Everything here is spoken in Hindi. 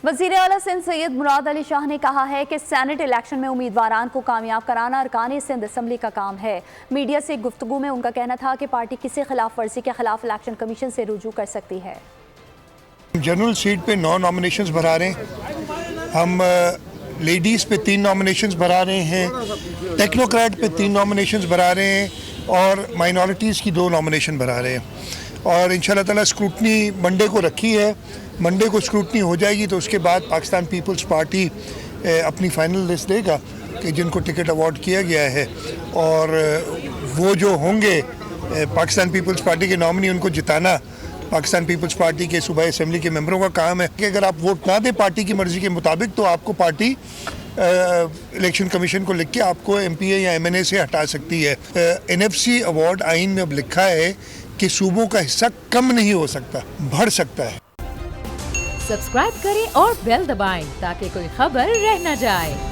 वज़ीर आला सिंध सैयद मुराद अली शाह ने कहा है कि सेनेट इलेक्शन में उम्मीदवारान को कामयाब कराना अरकान सिंध असम्बली का काम है। मीडिया से गुफ्तगू में उनका कहना था कि पार्टी किसी खिलाफ वर्जी के खिलाफ इलेक्शन कमीशन से रुजू कर सकती है। जनरल सीट पे 9 नॉमिनेशंस भरा रहे हैं हम, लेडीज़ पे 3 नॉमिनेशंस भरा रहे हैं, टेक्नोक्रेट पे 3 नॉमिनेशंस भरा रहे हैं और माइनॉरिटीज़ की 2 नॉमिनेशन भरा रहे हैं। और इंशाल्लाह ताला स्क्रूटनी मंडे को रखी है, मंडे को स्क्रूटनी हो जाएगी तो उसके बाद पाकिस्तान पीपल्स पार्टी अपनी फ़ाइनल लिस्ट देगा कि जिनको टिकट अवार्ड किया गया है, और वो जो होंगे पाकिस्तान पीपल्स पार्टी के नॉमिनी उनको जिताना पाकिस्तान पीपल्स पार्टी के सूबाई असेंबली के मेंबरों का काम है कि अगर आप वोट ना दें पार्टी की मर्ज़ी के मुताबिक तो आपको पार्टी इलेक्शन कमीशन को लिख के आपको MPA या MNA से हटा सकती है। NFC अवार्ड आइन में अब लिखा है कि सूबों का हिस्सा कम नहीं हो सकता, बढ़ सकता है। सब्सक्राइब करें और बेल दबाएं ताकि कोई खबर रह न जाए।